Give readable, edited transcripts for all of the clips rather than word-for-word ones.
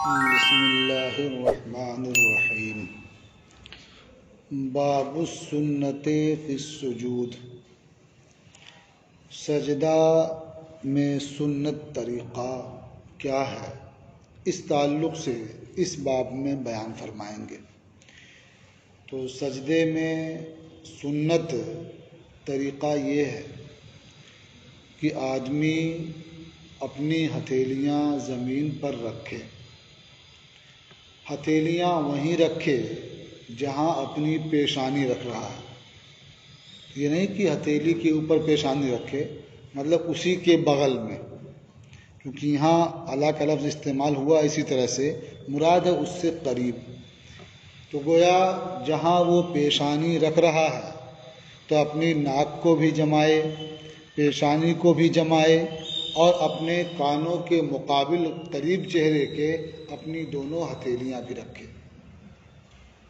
بسم اللہ الرحمن الرحیم۔ باب السنت فی السجود، سجدہ میں سنت طریقہ کیا ہے، اس تعلق سے اس باب میں بیان فرمائیں گے۔ تو سجدے میں سنت طریقہ یہ ہے کہ آدمی اپنی ہتھیلیاں زمین پر رکھے، ہتھیلیاں وہیں رکھے جہاں اپنی پیشانی رکھ رہا ہے۔ یہ نہیں کہ ہتھیلی کے اوپر پیشانی رکھے، مطلب اسی کے بغل میں، کیونکہ یہاں اللہ کا لفظ استعمال ہوا اسی طرح سے، مراد ہے اس سے قریب۔ تو گویا جہاں وہ پیشانی رکھ رہا ہے تو اپنی ناک کو بھی جمائے، پیشانی کو بھی جمائے، اور اپنے کانوں کے مقابل قریب چہرے کے اپنی دونوں ہتھیلیاں بھی رکھے،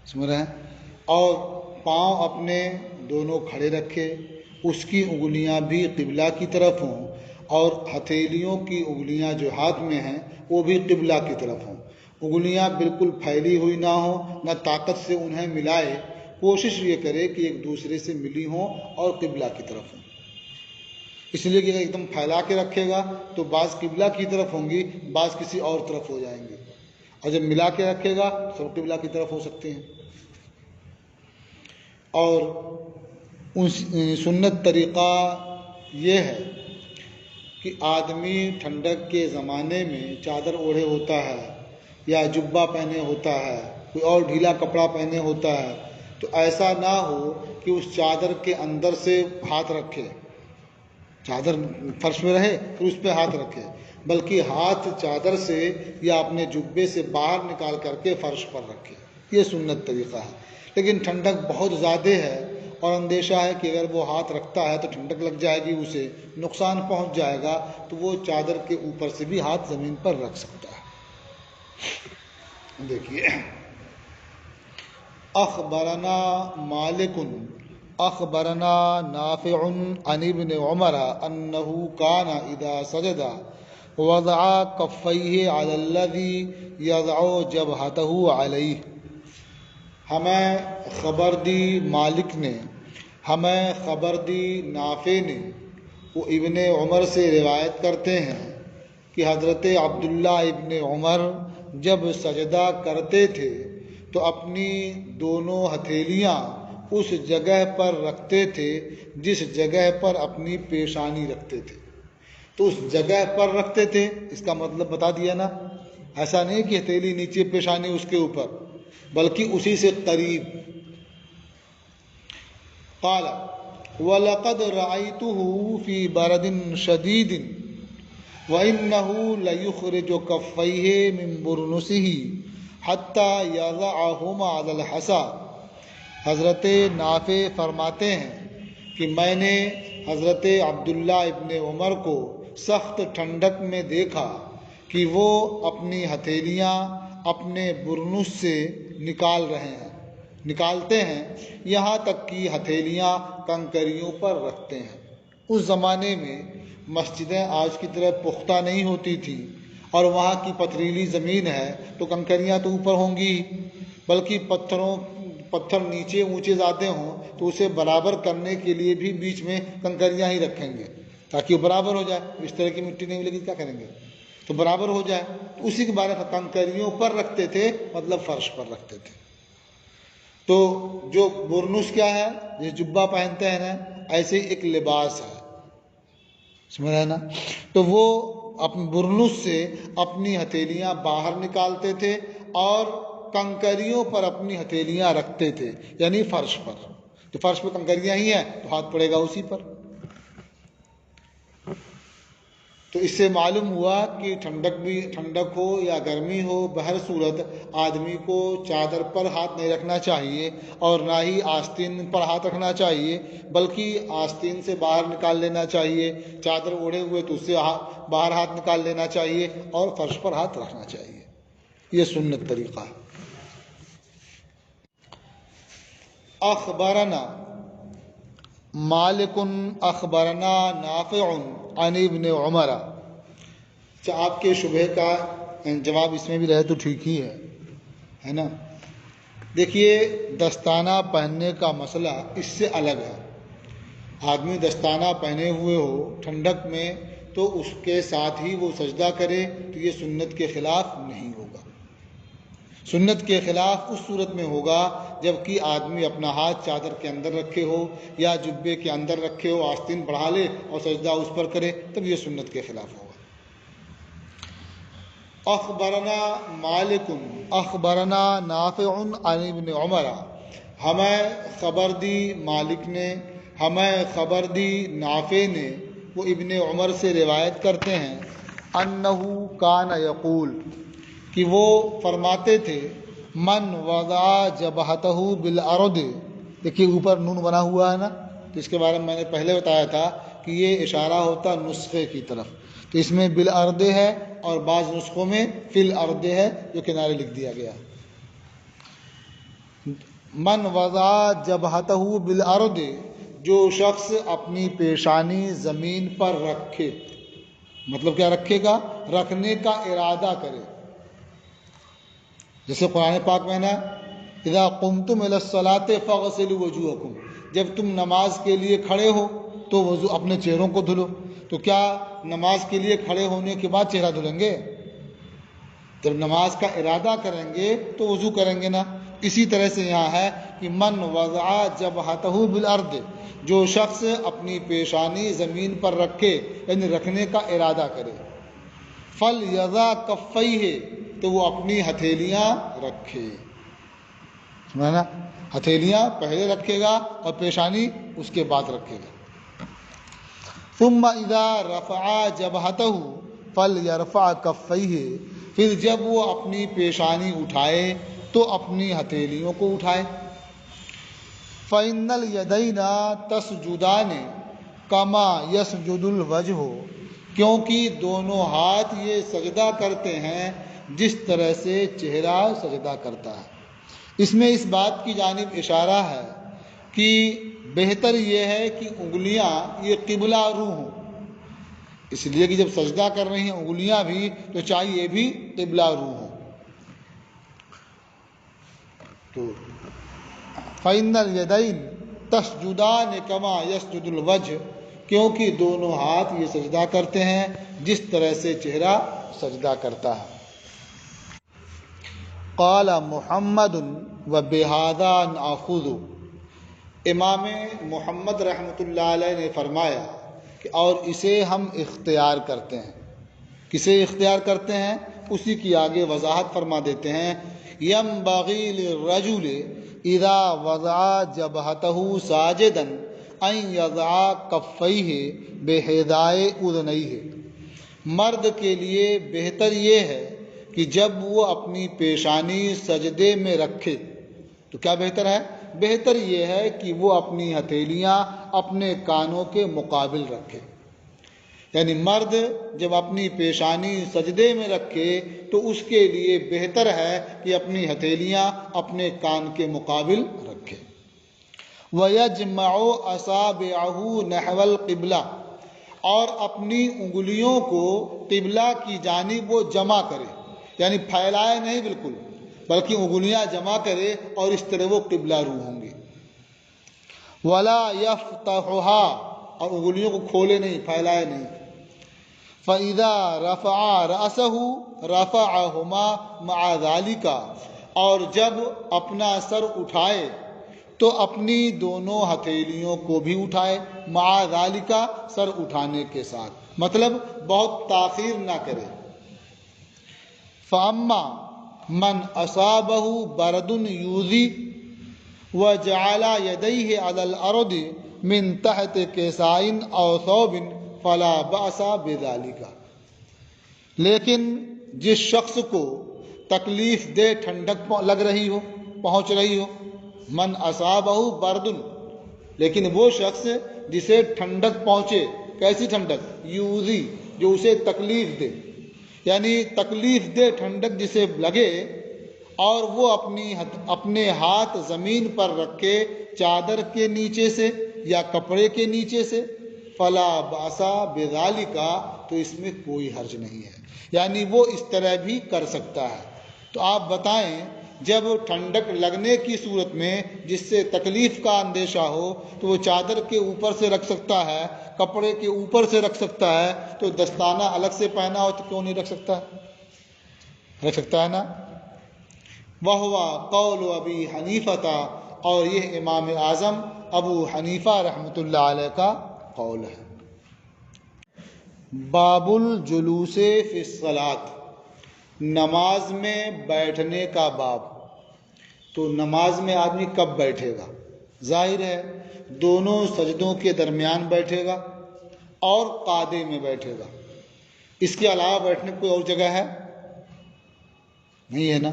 سمجھ رہے ہیں، اور پاؤں اپنے دونوں کھڑے رکھے، اس کی انگلیاں بھی قبلہ کی طرف ہوں، اور ہتھیلیوں کی انگلیاں جو ہاتھ میں ہیں وہ بھی قبلہ کی طرف ہوں۔ انگلیاں بالکل پھیلی ہوئی نہ ہوں، نہ طاقت سے انہیں ملائے، کوشش یہ کرے کہ ایک دوسرے سے ملی ہوں اور قبلہ کی طرف ہوں۔ اس لیے کہ اگر ایک دم پھیلا کے رکھے گا تو بعض قبلہ کی طرف ہوں گی، بعض کسی اور طرف ہو جائیں گے، اور جب ملا کے رکھے گا سب قبلہ کی طرف ہو سکتے ہیں۔ اور سنت طریقہ یہ ہے کہ آدمی ٹھنڈک کے زمانے میں چادر اوڑھے ہوتا ہے یا جبہ پہنے ہوتا ہے، کوئی اور ڈھیلا کپڑا پہنے ہوتا ہے، تو ایسا نہ ہو کہ اس چادر کے اندر سے ہاتھ رکھے، چادر فرش میں رہے پھر اس پہ ہاتھ رکھے، بلکہ ہاتھ چادر سے یا اپنے جبے سے باہر نکال کر کے فرش پر رکھے۔ یہ سنت طریقہ ہے۔ لیکن ٹھنڈک بہت زیادہ ہے اور اندیشہ ہے کہ اگر وہ ہاتھ رکھتا ہے تو ٹھنڈک لگ جائے گی، اسے نقصان پہنچ جائے گا، تو وہ چادر کے اوپر سے بھی ہاتھ زمین پر رکھ سکتا ہے۔ دیکھیے، اخبرنا مالک اخبرنا نافع عن ابن عمر انه كان اذا سجد وضع كفيه على الذي يضع جبهته عليه۔ ہمیں خبر دی مالک نے، ہمیں خبر دی نافع نے، وہ ابن عمر سے روایت کرتے ہیں کہ حضرت عبداللہ ابن عمر جب سجدہ کرتے تھے تو اپنی دونوں ہتھیلیاں اس جگہ پر رکھتے تھے جس جگہ پر اپنی پیشانی رکھتے تھے۔ تو اس جگہ پر رکھتے تھے، اس کا مطلب بتا دیا نا، ایسا نہیں کہ ہتھیلی نیچے پیشانی اس کے اوپر، بلکہ اسی سے قریب۔ قال وَلَقَدْ رَأَيْتُهُ فِي بَرْدٍ شَدِيدٍ وَإِنَّهُ لَيُخْرِجُ كَفَّيْهِ مِنْ بُرْنُسِهِ حَتَّى يَضَعَهُمَا عَلَى الْحَصَى۔ حضرت نافع فرماتے ہیں کہ میں نے حضرت عبداللہ ابن عمر کو سخت ٹھنڈک میں دیکھا کہ وہ اپنی ہتھیلیاں اپنے برنس سے نکالتے ہیں، یہاں تک کہ ہتھیلیاں کنکریوں پر رکھتے ہیں۔ اس زمانے میں مسجدیں آج کی طرح پختہ نہیں ہوتی تھیں، اور وہاں کی پتھریلی زمین ہے تو کنکریاں تو اوپر ہوں گی، بلکہ پتھر نیچے اونچے زیادہ ہوں تو اسے برابر کرنے کے لیے بھی بیچ میں کنکریاں ہی رکھیں گے تاکہ وہ برابر ہو جائے۔ اس طرح کی مٹی نہیں ملے گی کیا کریں گے، تو برابر ہو جائے، تو اسی کے بارے میں کنکریوں پر رکھتے تھے، مطلب فرش پر رکھتے تھے۔ تو جو برنس کیا ہے، جس جبہ پہنتے ہیں نا، ایسے ایک لباس ہے، سمجھ رہے ہیں نا، تو وہ اپنے برنس سے اپنی ہتھیلیاں باہر نکالتے تھے اور کنکریوں پر اپنی ہتھیلیاں رکھتے تھے، یعنی فرش پر۔ تو فرش پہ کنکریاں ہی ہیں تو ہاتھ پڑے گا اسی پر۔ تو اس سے معلوم ہوا کہ ٹھنڈک ہو یا گرمی ہو، بہر صورت آدمی کو چادر پر ہاتھ نہیں رکھنا چاہیے، اور نہ ہی آستین پر ہاتھ رکھنا چاہیے، بلکہ آستین سے باہر نکال لینا چاہیے، چادر اوڑھے ہوئے تو اس سے باہر ہاتھ نکال لینا چاہیے، اور فرش پر ہاتھ رکھنا چاہیے۔ یہ سنت طریقہ ہے۔ اخبرنا مالک اخبرنا نافع عن ابن عمر۔ آپ کے شبہ کا جواب اس میں بھی رہے تو ٹھیک ہی ہے نا. دیکھیے دستانہ پہننے کا مسئلہ اس سے الگ ہے. آدمی دستانہ پہنے ہوئے ہو ٹھنڈک میں تو اس کے ساتھ ہی وہ سجدہ کرے تو یہ سنت کے خلاف نہیں ہوگا. سنت کے خلاف اس صورت میں ہوگا جب کہ آدمی اپنا ہاتھ چادر کے اندر رکھے ہو یا جبے کے اندر رکھے ہو، آستین بڑھا لے اور سجدہ اس پر کرے، تب یہ سنت کے خلاف ہوگا. اخبرنا مالک اخبرنا نافع عن ابن عمر، ہمیں خبر دی مالک نے، ہمیں خبر دی نافع نے، وہ ابن عمر سے روایت کرتے ہیں، انہو کان یقول، کہ وہ فرماتے تھے، من وضع جبہتہ بالارض. دیکھیے اوپر نون بنا ہوا ہے نا، تو اس کے بارے میں نے پہلے بتایا تھا کہ یہ اشارہ ہوتا نسخے کی طرف، تو اس میں بالارض ہے اور بعض نسخوں میں فی الارض ہے جو کنارے لکھ دیا گیا. من وضع جبہتہ بالارض، جو شخص اپنی پیشانی زمین پر رکھے، مطلب کیا رکھے گا؟ رکھنے کا ارادہ کرے. جیسے قرآن پاک میں نا، اذا قمتم الی الصلاۃ فاغسلوا وجوہکم، جب تم نماز کے لیے کھڑے ہو تو وضو اپنے چہروں کو دھلو. تو کیا نماز کے لیے کھڑے ہونے کے بعد چہرہ دھلیں گے؟ جب نماز کا ارادہ کریں گے تو وضو کریں گے نا. اسی طرح سے یہاں ہے کہ من وضع جبہتہ بالارض، جو شخص اپنی پیشانی زمین پر رکھے یعنی رکھنے کا ارادہ کرے، فلیضع کفیہ، تو وہ اپنی ہتھیلیاں رکھے. سنا نا، ہتھیلیاں پہلے رکھے گا اور پیشانی اس کے بعد رکھے گا. ثم اذا رفع جبہتہ فلیرفع کفیہ، پھر جب وہ اپنی پیشانی اٹھائے تو اپنی ہتھیلیوں کو اٹھائے. فإن اليدین تسجدان کما یسجد الوجہ، کیونکہ دونوں ہاتھ یہ سجدہ کرتے ہیں جس طرح سے چہرہ سجدہ کرتا ہے. اس میں اس بات کی جانب اشارہ ہے کہ بہتر یہ ہے کہ انگلیاں یہ قبلہ رو ہوں، اس لیے کہ جب سجدہ کر رہی ہیں انگلیاں بھی تو چاہیے بھی قبلہ رو ہوں. تو فإن الیدین تسجدان کما یسجد الوجہ، کیونکہ دونوں ہاتھ یہ سجدہ کرتے ہیں جس طرح سے چہرہ سجدہ کرتا ہے. قال محمد وبہذا ناخذ، امام محمد رحمۃ اللہ علیہ نے فرمایا کہ اور اسے ہم اختیار کرتے ہیں. کسے اختیار کرتے ہیں؟ اسی کی آگے وضاحت فرما دیتے ہیں. ینبغی للرجل اذا وضع جبہتہ ساجدا ان یضع کفیہ بحذاء اذنیہ، مرد کے لیے بہتر یہ ہے کہ جب وہ اپنی پیشانی سجدے میں رکھے تو کیا بہتر ہے؟ بہتر یہ ہے کہ وہ اپنی ہتھیلیاں اپنے کانوں کے مقابل رکھے. یعنی مرد جب اپنی پیشانی سجدے میں رکھے تو اس کے لیے بہتر ہے کہ اپنی ہتھیلیاں اپنے کان کے مقابل رکھے. وَيَجْمَعُ أَصَابِعَهُ نَحْوَ الْقِبْلَةِ، اور اپنی انگلیوں کو قبلہ کی جانب وہ جمع کرے، یعنی پھیلائے نہیں بالکل، بلکہ انگلیاں جمع کرے اور اس طرح وہ قبلہ رو ہوں گے. وَلَا يَفْتَحُهَا، اور انگلیوں کو کھولے نہیں، پھیلائے نہیں. فَإِذَا رَفَعَ رَأْسَهُ رَفَعَهُمَا مَعَ ذَلِكَ، اور جب اپنا سر اٹھائے تو اپنی دونوں ہتھیلیوں کو بھی اٹھائے، مع ذالک، سر اٹھانے کے ساتھ، مطلب بہت تاخیر نہ کرے. فَأَمَّا مَنْ أَصَابَهُ بَرْدٌ يُؤْذِي وَجَعَلَ يَدَيْهِ عَلَى الْأَرْضِ مِنْ تَحْتِ كِسَاءٍ أَوْ ثَوْبٍ فَلَا بَأْسَ بِذَلِكَ، لیکن جس شخص کو تکلیف دہ ٹھنڈک لگ رہی ہو، پہنچ رہی ہو، من اصابہ بردن، لیکن وہ شخص جسے ٹھنڈک پہنچے، کیسی ٹھنڈک؟ یوزی، جو اسے تکلیف دے، یعنی تکلیف دہ ٹھنڈک جسے لگے اور وہ اپنے ہاتھ زمین پر رکھے چادر کے نیچے سے یا کپڑے کے نیچے سے، فلا باسا بذالک، تو تو اس میں کوئی حرج نہیں ہے، یعنی وہ اس طرح بھی کر سکتا ہے۔ تو آپ بتائیں جب ٹھنڈک لگنے کی صورت میں جس سے تکلیف کا اندیشہ ہو تو وہ چادر کے اوپر سے رکھ سکتا ہے، کپڑے کے اوپر سے رکھ سکتا ہے، تو دستانہ الگ سے پہنا ہو تو کیوں نہیں رکھ سکتا؟ رکھ سکتا ہے نا۔ وَهُوَ قَوْلُ أَبِي حَنِيفَةَ، اور یہ امام اعظم ابو حنیفہ رحمۃ اللہ علیہ کا قول ہے۔ باب الجلوس فی الصلاۃ، نماز میں بیٹھنے کا باب۔ تو نماز میں آدمی کب بیٹھے گا؟ ظاہر ہے دونوں سجدوں کے درمیان بیٹھے گا اور قعدے میں بیٹھے گا، اس کے علاوہ بیٹھنے کوئی اور جگہ ہے؟ نہیں ہے نا۔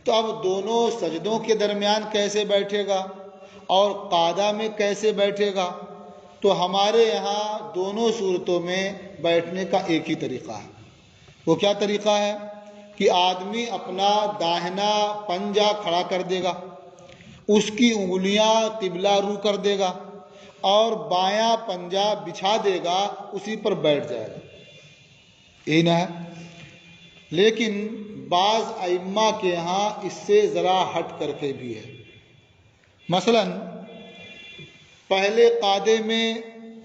تو اب دونوں سجدوں کے درمیان کیسے بیٹھے گا اور قعدہ میں کیسے بیٹھے گا؟ تو ہمارے یہاں دونوں صورتوں میں بیٹھنے کا ایک ہی طریقہ ہے۔ وہ کیا طریقہ ہے کہ آدمی اپنا داہنا پنجہ کھڑا کر دے گا، اس کی انگلیاں قبلہ رو کر دے گا اور بایاں پنجہ بچھا دے گا، اسی پر بیٹھ جائے گا، یہی نہ ہے؟ لیکن بعض ائمہ کے یہاں اس سے ذرا ہٹ کر کے بھی ہے۔ مثلا پہلے قعدے میں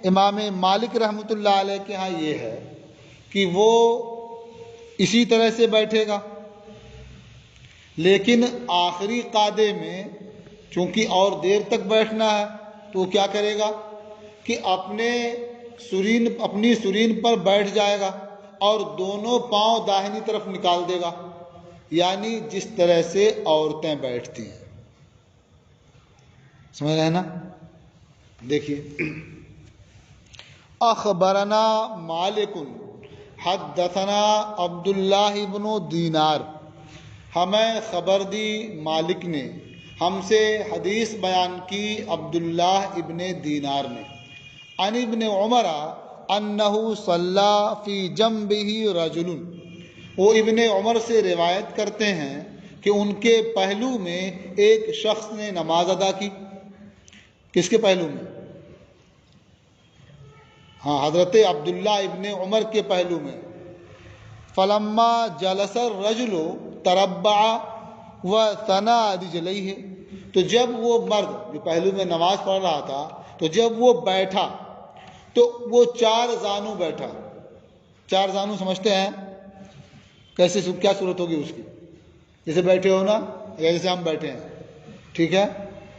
امام مالک رحمۃ اللہ علیہ کے ہاں یہ ہے کہ وہ اسی طرح سے بیٹھے گا، لیکن آخری قعدے میں چونکہ اور دیر تک بیٹھنا ہے تو وہ کیا کرے گا کہ اپنی سرین پر بیٹھ جائے گا اور دونوں پاؤں داہنی طرف نکال دے گا، یعنی جس طرح سے عورتیں بیٹھتی ہیں۔ سمجھ رہے ہیں نا؟ دیکھیے، اخبرنا مالک حدثنا عبداللہ بن دینار، ہمیں خبر دی مالک نے، ہم سے حدیث بیان کی عبداللہ ابن دینار نے، عن ابن عمر انہ صلی فی جنبہ رجل، وہ ابن عمر سے روایت کرتے ہیں کہ ان کے پہلو میں ایک شخص نے نماز ادا کی۔ کس کے پہلو میں؟ ہاں، حضرت عبداللہ ابن عمر کے پہلو میں۔ فلما جلس الرجل تربع وثنى رجليه، تو جب وہ مرد جو پہلو میں نماز پڑھ رہا تھا تو جب وہ بیٹھا تو وہ چار زانو بیٹھا۔ چار زانو سمجھتے ہیں کیسے؟ کیا صورت ہوگی اس کی؟ جیسے بیٹھے ہو نا، یا جیسے ہم بیٹھے ہیں، ٹھیک ہے؟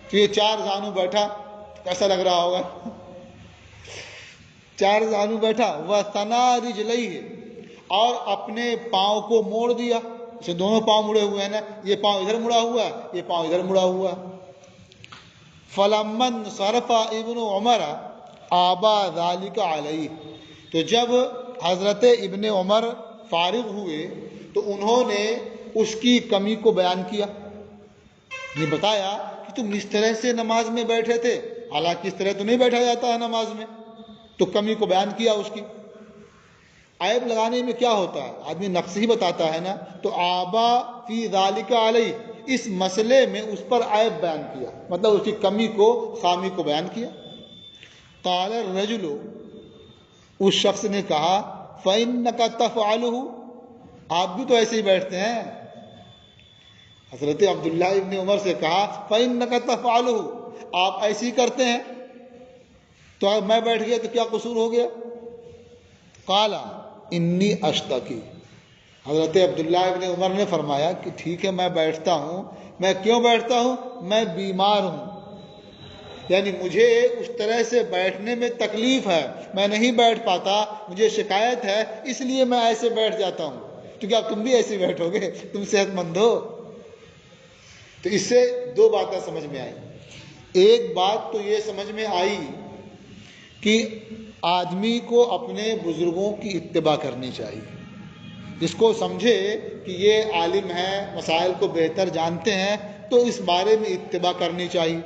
تو یہ چار زانو بیٹھا، کیسا لگ رہا ہوگا؟ چار زانو بیٹھا، وَثَنَى رِجْلَيْهِ، اور اپنے پاؤں کو موڑ دیا، جیسے دونوں پاؤں مڑے ہوئے ہیں نا، یہ پاؤں ادھر مڑا ہوا ہے، یہ پاؤں ادھر مڑا ہوا ہے۔ فَلَمَّا انصَرَفَ ابن عمر آبَا ذَلِكَ عَلَيْهِ، تو جب حضرت ابن عمر فارغ ہوئے تو انہوں نے اس کی کمی کو بیان کیا، نے بتایا کہ تم اس طرح سے نماز میں بیٹھے تھے، حالانکہ اس طرح تو نہیں بیٹھا جاتا ہے نماز میں، تو کمی کو بیان کیا اس کی۔ عیب لگانے میں کیا ہوتا ہے؟ آدمی نقص ہی بتاتا ہے نا، تو آبا فی ذالک علیہ، اس مسئلے میں اس پر عیب بیان کیا، مطلب اس کی کمی کو، خامی کو بیان کیا۔ قال الرجل، اس شخص نے کہا، فإنک تفعلہ، آپ بھی تو ایسے ہی بیٹھتے ہیں۔ حضرت عبداللہ ابن عمر سے کہا، فإنک تفعلہ، آپ ایسے ہی کرتے ہیں، تو اگر میں بیٹھ گیا تو کیا قصور ہو گیا؟ قال انی اشتکی، حضرت عبداللہ ابن عمر نے فرمایا کہ ٹھیک ہے میں بیٹھتا ہوں، میں کیوں بیٹھتا ہوں؟ میں بیمار ہوں، یعنی مجھے اس طرح سے بیٹھنے میں تکلیف ہے، میں نہیں بیٹھ پاتا، مجھے شکایت ہے، اس لیے میں ایسے بیٹھ جاتا ہوں۔ تو کیا تم بھی ایسے بیٹھو گے؟ تم صحت مند ہو؟ تو اس سے دو باتیں سمجھ میں آئی۔ ایک بات تو یہ سمجھ میں آئی کہ آدمی کو اپنے بزرگوں کی اتباع کرنی چاہیے، جس کو سمجھے کہ یہ عالم ہیں، مسائل کو بہتر جانتے ہیں، تو اس بارے میں اتباع کرنی چاہیے۔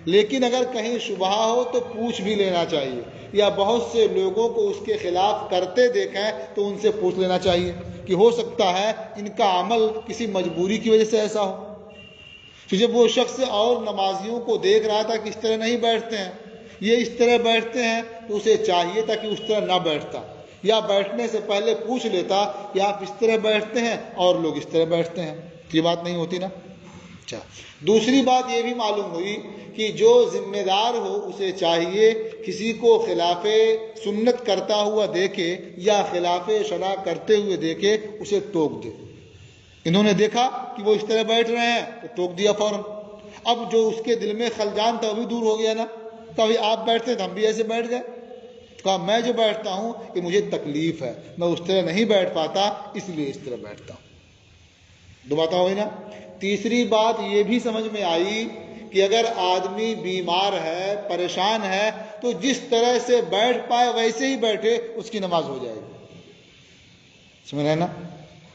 لیکن اگر کہیں شبہ ہو تو پوچھ بھی لینا چاہیے، یا بہت سے لوگوں کو اس کے خلاف کرتے دیکھیں تو ان سے پوچھ لینا چاہیے کہ ہو سکتا ہے ان کا عمل کسی مجبوری کی وجہ سے ایسا ہو۔ تو جب وہ شخص اور نمازیوں کو دیکھ رہا تھا کہ اس طرح نہیں بیٹھتے ہیں، یہ اس طرح بیٹھتے ہیں، تو اسے چاہیے تھا کہ اس طرح نہ بیٹھتا، یا بیٹھنے سے پہلے پوچھ لیتا کہ آپ اس طرح بیٹھتے ہیں اور لوگ اس طرح بیٹھتے ہیں، یہ بات نہیں ہوتی نا۔ اچھا، دوسری بات یہ بھی معلوم ہوئی کہ جو ذمہ دار ہو اسے چاہیے کسی کو خلاف سنت کرتا ہوا دیکھے یا خلاف شرع کرتے ہوئے دیکھے اسے ٹوک دے۔ انہوں نے دیکھا کہ وہ اس طرح بیٹھ رہے ہیں تو ٹوک دیا فوراً۔ اب جو اس کے دل میں خلجان تھا وہ بھی دور ہو گیا نا، تو ابھی آپ بیٹھتے تو ہم بھی ایسے بیٹھ گئے۔ کہا میں جو بیٹھتا ہوں یہ مجھے تکلیف ہے، میں اس طرح نہیں بیٹھ پاتا اس لیے اس طرح بیٹھتا ہوں۔ دو باتیں ہوئی نا۔ تیسری بات یہ بھی سمجھ میں آئی کہ اگر آدمی بیمار ہے، پریشان ہے، تو جس طرح سے بیٹھ پائے ویسے ہی بیٹھے، اس کی نماز ہو جائے گی۔ سمجھ رہے نا؟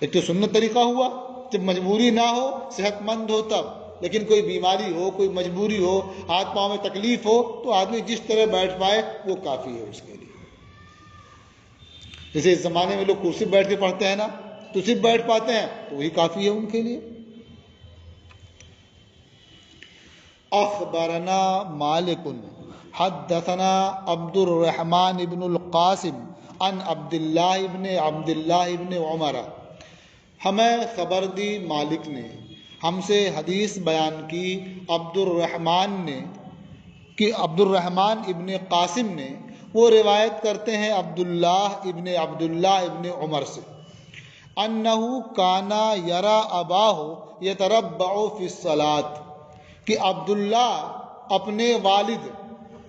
ایک تو سنت طریقہ ہوا جب مجبوری نہ ہو، صحت مند ہو تب، لیکن کوئی بیماری ہو، کوئی مجبوری ہو، ہاتھ پاؤں میں تکلیف ہو، تو آدمی جس طرح بیٹھ پائے وہ کافی ہے اس کے لیے۔ جیسے اس زمانے میں لوگ کرسی بیٹھ کے پڑھتے ہیں نا، تو صرف بیٹھ پاتے ہیں تو وہی کافی ہے ان کے لیے۔ اخبرنا مالک حدثنا عبد الرحمن بن القاسم عن عبد اللہ بن عمر، ہمیں خبر دی مالک نے، ہم سے حدیث بیان کی عبد الرحمن ابن قاسم نے، وہ روایت کرتے ہیں عبداللہ ابن عمر سے، انہو کانا یرا اباہ یتربع فی الصلاۃ، کہ عبداللہ اپنے والد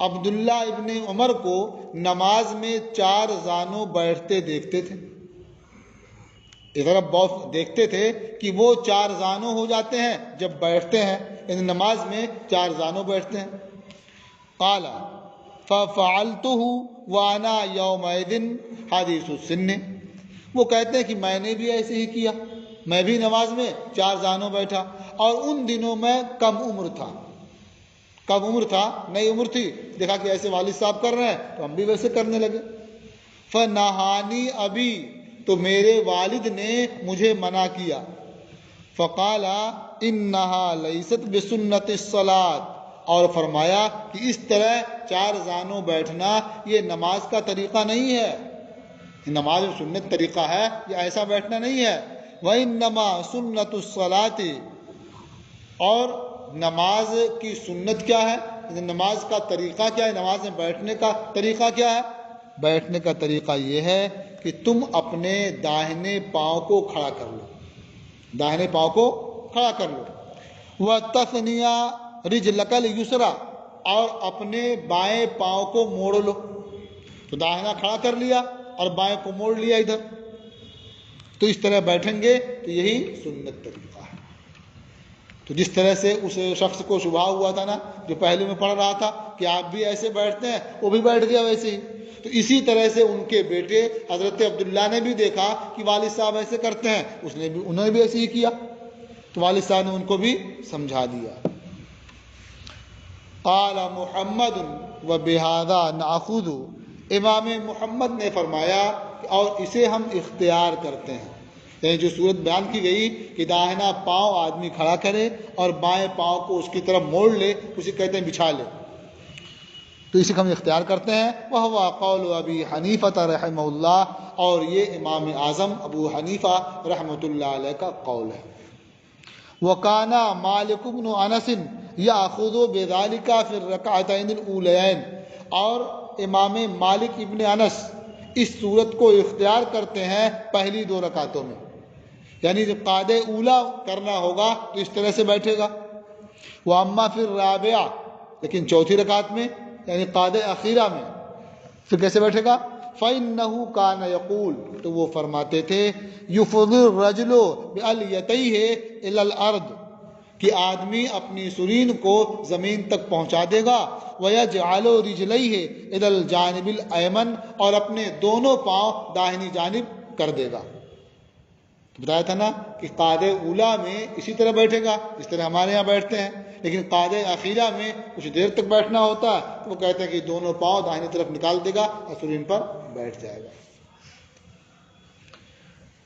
عبداللہ ابن عمر کو نماز میں 4 زانوں بیٹھتے دیکھتے تھے۔ ادھر دیکھتے تھے کہ وہ 4 زانوں ہو جاتے ہیں جب بیٹھتے ہیں، یعنی نماز میں 4 زانوں بیٹھتے ہیں۔ قال ففعلته وانا یومئذ حدیث السن، وہ کہتے ہیں کہ میں نے بھی ایسے ہی کیا، میں بھی نماز میں 4 زانوں بیٹھا، اور ان دنوں میں کم عمر تھا، نئی عمر تھی، دیکھا کہ ایسے والد صاحب کر رہے ہیں تو ہم بھی ویسے کرنے لگے۔ فنہانی ابی، تو میرے والد نے مجھے منع کیا۔ فقال انہا لیست بسنت الصلاۃ، اور فرمایا کہ اس طرح 4 زانوں بیٹھنا یہ نماز کا طریقہ نہیں ہے، نماز میں سنت طریقہ ہے، یہ ایسا بیٹھنا نہیں ہے۔ وَإِنَّمَا سُنَّتُ الصَّلَاةِ، اور نماز کی سنت کیا ہے، نماز کا طریقہ کیا ہے، نماز میں بیٹھنے کا طریقہ کیا ہے؟ بیٹھنے کا طریقہ یہ ہے کہ تم اپنے داہنے پاؤں کو کھڑا کر لو، داہنے پاؤں کو کھڑا کر لو، وَتَثْنِيَ رِجْلَكَ الْيُسْرَىٰ، اور اپنے بائیں پاؤں کو موڑ لو، تو داہنا کھڑا کر لیا اور بائیں کو موڑ لیا ادھر، تو اس طرح بیٹھیں گے تو یہی سنت طریقہ ہے۔ تو جس طرح سے اس شخص کو شبہ ہوا تھا نا جو پہلے میں پڑھ رہا تھا کہ آپ بھی ایسے بیٹھتے ہیں، وہ بھی بیٹھ گیا ویسے ہی، تو اسی طرح سے ان کے بیٹے حضرت عبداللہ نے بھی دیکھا کہ والد صاحب ایسے کرتے ہیں، انہوں نے بھی ایسے ہی کیا، تو والد صاحب نے ان کو بھی سمجھا دیا۔ قال محمد وبہذا ناخذ، امام محمد نے فرمایا اور اسے ہم اختیار کرتے ہیں، یعنی جو صورت بیان کی گئی کہ داہنا پاؤں آدمی کھڑا کرے اور بائیں پاؤں کو اس کی طرف موڑ لے، اسے کہتے ہیں بچھا لے، تو اسے ہم اختیار کرتے ہیں۔ وَهُوَ قَوْلُ أَبِي حَنِيفَةَ رَحِمَهُ اللَّهُ، اور یہ امام اعظم ابو حنیفہ رحمۃ اللہ علیہ کا قول ہے۔ وَكَانَ مَالِكُ بْنُ أَنَسٍ يَأْخُذُ بِذَلِكَ فِي الرَّكْعَتَيْنِ الْأُولَيَيْنِ، اور امام مالک ابن انس اس صورت کو اختیار کرتے ہیں پہلی 2 رکعتوں میں، یعنی جب قعدہ اولا کرنا ہوگا تو اس طرح سے بیٹھے گا۔ وَأَمَّا فِي الرَّابِعَةِ، لیکن 4تھی رکعت میں یعنی قعدہ اخیرہ میں پھر کیسے بیٹھے گا؟ فَإِنَّهُ كَانَ يَقُولُ، تو وہ فرماتے تھے، يُفْضِي الرَّجُلُ بِأَلْيَتَيْهِ إِلَى الْأَرْضِ، کہ آدمی اپنی سرین کو زمین تک پہنچا دے گا، وَيَجْعَلُ رِجْلَيْهِ إِلَى الْجَانِبِ الْأَيْمَنِ، اور اپنے دونوں پاؤں داہنی جانب کر دے گا۔ تو بتایا تھا نا کہ قعدہ اولا میں اسی طرح بیٹھے گا جس طرح ہمارے یہاں بیٹھتے ہیں، لیکن قعدہ اخیرہ میں کچھ دیر تک بیٹھنا ہوتا ہے، تو وہ کہتے ہیں کہ دونوں پاؤں داہنی طرف نکال دے گا اور سرین پر بیٹھ جائے گا۔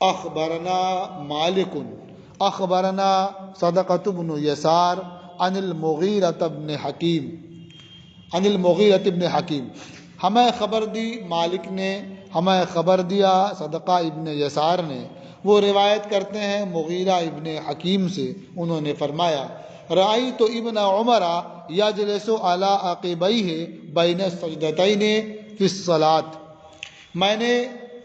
اخبرنا مالک اخبرنا صدقۃ بن یسار عن المغیرۃ بن حکیم، ہمیں خبر دی مالک نے ہمیں خبر دیا صدقہ ابن یسار نے۔ وہ روایت کرتے ہیں مغیرہ ابن حکیم سے، انہوں نے فرمایا رأیت ابن عمر یجلس علی عقبیہ بین السجدتین فی الصلاۃ، میں نے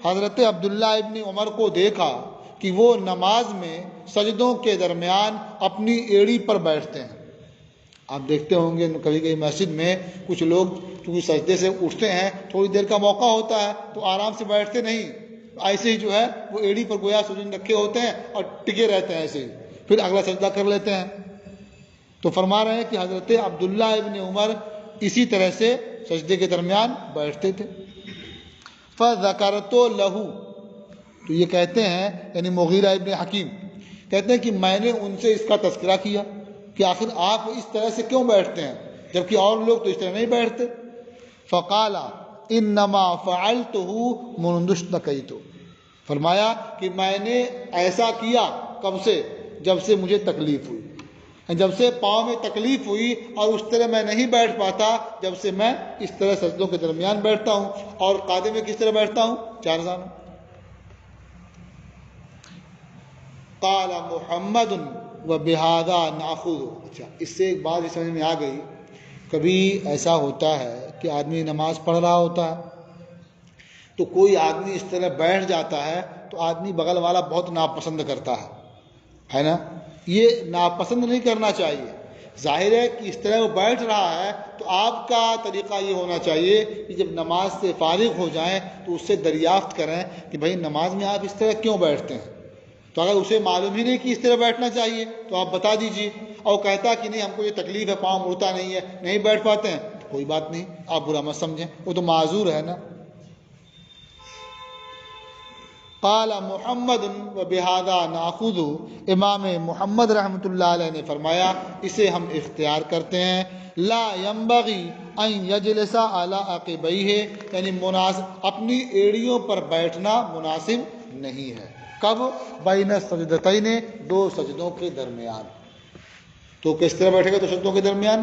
حضرت عبداللہ ابن عمر کو دیکھا کہ وہ نماز میں سجدوں کے درمیان اپنی ایڑی پر بیٹھتے ہیں۔ آپ دیکھتے ہوں گے کبھی کبھی مسجد میں کچھ لوگ چونکہ سجدے سے اٹھتے ہیں، تھوڑی دیر کا موقع ہوتا ہے تو آرام سے بیٹھتے نہیں، ایسے ہی جو ہے وہ ایڑی پر گویا سجود رکھے ہوتے ہیں اور ٹکے رہتے ہیں ایسے ہی، پھر اگلا سجدہ کر لیتے ہیں۔ تو فرما رہے ہیں کہ حضرت عبداللہ ابن عمر اسی طرح سے سجدے کے درمیان بیٹھتے تھے۔ فَذَكَرْتُ لَهُ، تو یہ کہتے ہیں یعنی مغیرہ ابن حکیم کہتے ہیں کہ میں نے ان سے اس کا تذکرہ کیا کہ آخر آپ اس طرح سے کیوں بیٹھتے ہیں جبکہ اور لوگ تو اس طرح نہیں بیٹھتے۔ فقال انما فعلته منذ اشتكيت، فرمایا کہ میں نے ایسا کیا کب سے؟ جب سے مجھے تکلیف ہوئی، جب سے پاؤں میں تکلیف ہوئی اور اس طرح میں نہیں بیٹھ پاتا، جب سے میں اس طرح سجدوں کے درمیان بیٹھتا ہوں۔ اور قاعدے میں کس طرح بیٹھتا ہوں؟ چار زانوں۔ قال محمد وبہذا ناخذ، اچھا اس سے ایک بات سمجھ میں آ گئی، کبھی ایسا ہوتا ہے کہ آدمی نماز پڑھ رہا ہوتا ہے تو کوئی آدمی اس طرح بیٹھ جاتا ہے تو آدمی بغل والا بہت ناپسند کرتا ہے نا؟ یہ ناپسند نہیں کرنا چاہیے۔ ظاہر ہے کہ اس طرح وہ بیٹھ رہا ہے تو آپ کا طریقہ یہ ہونا چاہیے کہ جب نماز سے فارغ ہو جائیں تو اس سے دریافت کریں کہ بھائی نماز میں آپ اس طرح کیوں بیٹھتے ہیں۔ تو اگر اسے معلوم ہی نہیں کہ اس طرح بیٹھنا چاہیے تو آپ بتا دیجیے، اور کہتا کہ نہیں ہم کو یہ تکلیف ہے، پاؤں مڑتا نہیں ہے، نہیں بیٹھ پاتے ہیں، تو کوئی بات نہیں، آپ برا مت سمجھیں، وہ تو معذور ہے نا۔ قال محمد وبہذا ناخذ، امام محمد رحمۃ اللہ علیہ نے فرمایا اسے ہم اختیار کرتے ہیں۔ لا ينبغي ان يجلس على عقبیہ، یعنی اپنی ایڑیوں پر بیٹھنا مناسب نہیں ہے۔ کب؟ بین السجدتین، دو سجدوں کے درمیان۔ تو کس طرح بیٹھے گا؟ دو سجدوں کے درمیان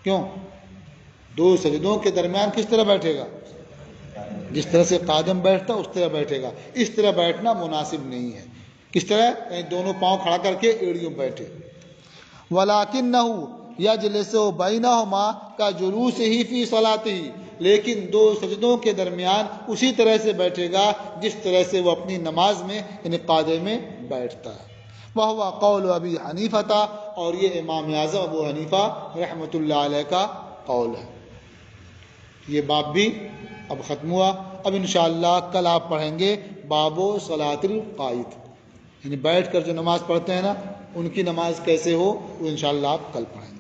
کیوں؟ دو سجدوں کے درمیان کس طرح بیٹھے گا؟ جس طرح سے قادم بیٹھتا اس طرح بیٹھے گا، اس طرح بیٹھنا مناسب نہیں ہے۔ کس طرح؟ یعنی دونوں پاؤں کھڑا کر کے ایڑیوں بیٹھے۔ وَلَكِنَّهُ يَجْلِسُ بَيْنَهُمَا كَجُلُوسِهِ فِي صَلَاتِهِ، لیکن دو سجدوں کے درمیان اسی طرح سے بیٹھے گا جس طرح سے وہ اپنی نماز میں یعنی قاعدے میں بیٹھتا ہے۔ وَهُوَ قَوْلُ أَبِي حَنِيفَةَ، اور یہ امام اعظم ابو حنیفہ رحمۃ اللہ علیہ کا قول ہے۔ یہ باب بھی اب ختم ہوا۔ اب انشاءاللہ کل آپ پڑھیں گے باب صلاۃ القائد، یعنی بیٹھ کر جو نماز پڑھتے ہیں نا ان کی نماز کیسے ہو، وہ انشاءاللہ آپ کل پڑھیں گے۔